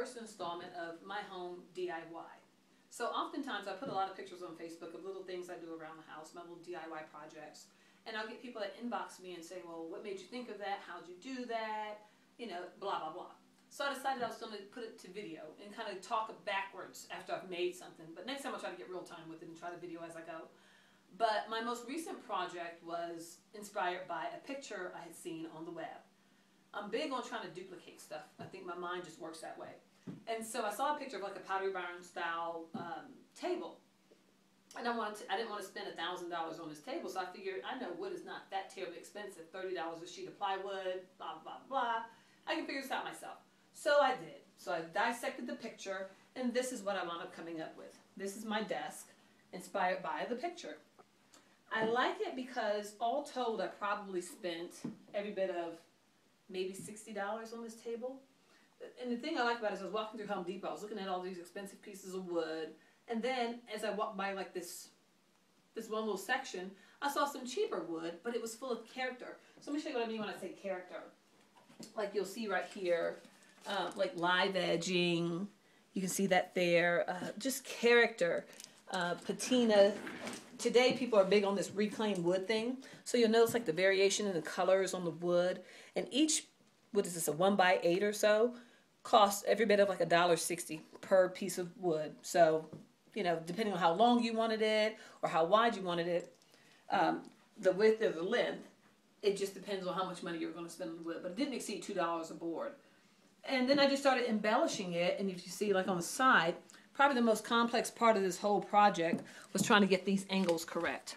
first installment of my home DIY. So oftentimes I put a lot of pictures on Facebook of little things I do around the house, my little DIY projects. And I'll get people that inbox me and say, well, what made you think of that? How'd you do that? You know, blah, blah, blah. So I decided I was going to put it to video and kind of talk backwards after I've made something. But next time I'll try to get real time with it and try to video as I go. But my most recent project was inspired by a picture I had seen on the web. I'm big on trying to duplicate stuff. I think my mind just works that way. And so I saw a picture of like a Pottery Barn style table. And I didn't want to spend $1,000 on this table, so I figured, I know wood is not that terribly expensive. $30 a sheet of plywood, blah, blah, blah. I can figure this out myself. So I did. So I dissected the picture, and this is what I wound up coming up with. This is my desk, inspired by the picture. I like it because, all told, I probably spent every bit of maybe $60 on this table. And the thing I like about it is I was walking through Home Depot, I was looking at all these expensive pieces of wood, and then as I walked by like this one little section, I saw some cheaper wood, but it was full of character. So let me show you what I mean when I say character. Like you'll see right here, like live edging, you can see that there, just character, patina. Today people are big on this reclaimed wood thing, so you'll notice like the variation in the colors on the wood, and each, what is this, a 1x8 or so, costs every bit of like $1.60 per piece of wood. So, you know, depending on how long you wanted it or how wide you wanted it, the width or the length, it just depends on how much money you're going to spend on the wood. But it didn't exceed $2 a board. And then I just started embellishing it, and if you see like on the side, probably the most complex part of this whole project was trying to get these angles correct.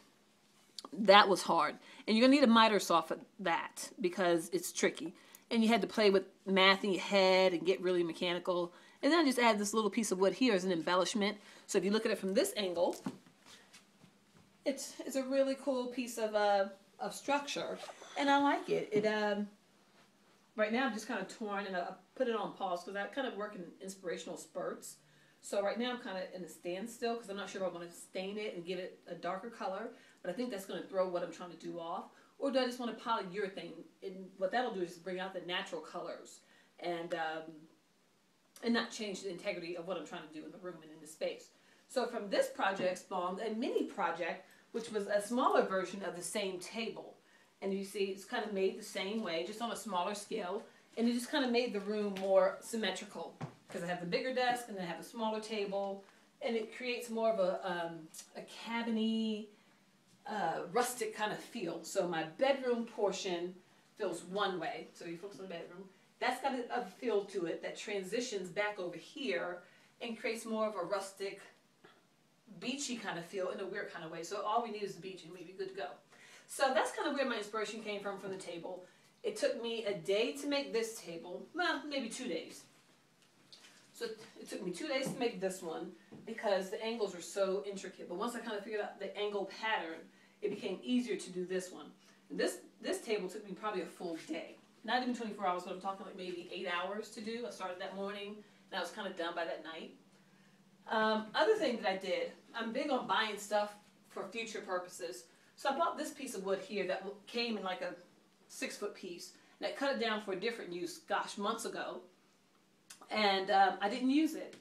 That was hard. And you're going to need a miter saw for that because it's tricky. And you had to play with math in your head and get really mechanical. And then I just add this little piece of wood here as an embellishment. So if you look at it from this angle, it's a really cool piece of structure. And I like it. Right now I'm just kind of torn, and I put it on pause because I kind of work in inspirational spurts. So right now I'm kind of in a standstill because I'm not sure if I want to stain it and give it a darker color. But I think that's going to throw what I'm trying to do off. Or do I just want to polyurethane? And what that'll do is bring out the natural colors and not change the integrity of what I'm trying to do in the room and in the space. So from this project spawned a mini project, which was a smaller version of the same table. And you see it's kind of made the same way, just on a smaller scale. And it just kind of made the room more symmetrical. Because I have the bigger desk and then I have a smaller table. And it creates more of a cabiny, rustic kind of feel. So my bedroom portion feels one way. So you focus on the bedroom. That's got a feel to it that transitions back over here and creates more of a rustic, beachy kind of feel in a weird kind of way. So all we need is the beach and we'd be good to go. So that's kind of where my inspiration came from the table. It took me a day to make this table. Well, maybe 2 days. So it took me 2 days to make this one because the angles are so intricate. But once I kind of figured out the angle pattern, it became easier to do this one. And this table took me probably a full day. Not even 24 hours, but I'm talking like maybe 8 hours to do. I started that morning, and I was kind of done by that night. Other thing that I did, I'm big on buying stuff for future purposes. So I bought this piece of wood here that came in like a 6-foot piece. And I cut it down for a different use, gosh, months ago. And I didn't use it.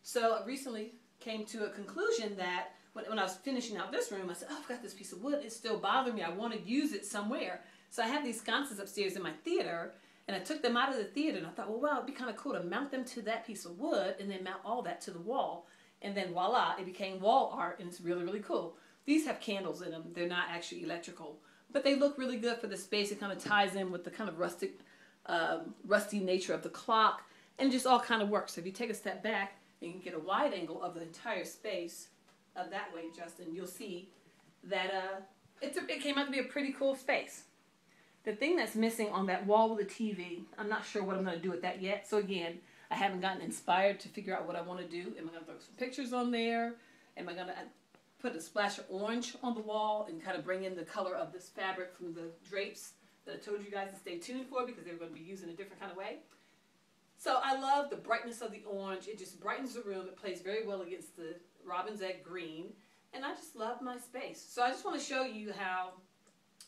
So I recently came to a conclusion that when I was finishing out this room, I said, oh, I've got this piece of wood. It's still bothering me. I want to use it somewhere. So I have these sconces upstairs in my theater, and I took them out of the theater, and I thought, well, wow, it'd be kind of cool to mount them to that piece of wood and then mount all that to the wall. And then voila, it became wall art, and it's really, really cool. These have candles in them. They're not actually electrical, but they look really good for the space. It kind of ties in with the kind of rustic, rusty nature of the clock, and it just all kind of works. So if you take a step back, and you can get a wide angle of the entire space that way, Justin, you'll see that it came out to be a pretty cool space. The thing that's missing on that wall with the TV, I'm not sure what I'm going to do with that yet. So again, I haven't gotten inspired to figure out what I want to do. Am I going to throw some pictures on there? Am I going to put a splash of orange on the wall and kind of bring in the color of this fabric from the drapes that I told you guys to stay tuned for because they're going to be used in a different kind of way? So I love the brightness of the orange. It just brightens the room. It plays very well against the robin's egg green. And I just love my space. So I just want to show you how,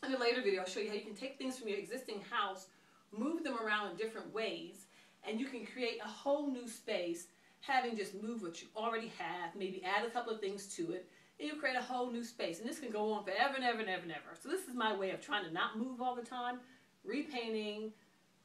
in a later video, I'll show you how you can take things from your existing house, move them around in different ways, and you can create a whole new space, having just moved what you already have, maybe add a couple of things to it, and you create a whole new space. And this can go on forever and ever and ever and ever. So this is my way of trying to not move all the time, repainting,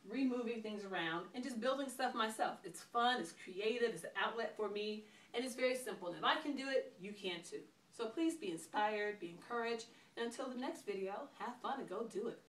removing things around, and just building stuff myself. It's fun, it's creative, it's an outlet for me, and it's very simple. And if I can do it, you can too. So please be inspired, be encouraged, and until the next video, have fun and go do it.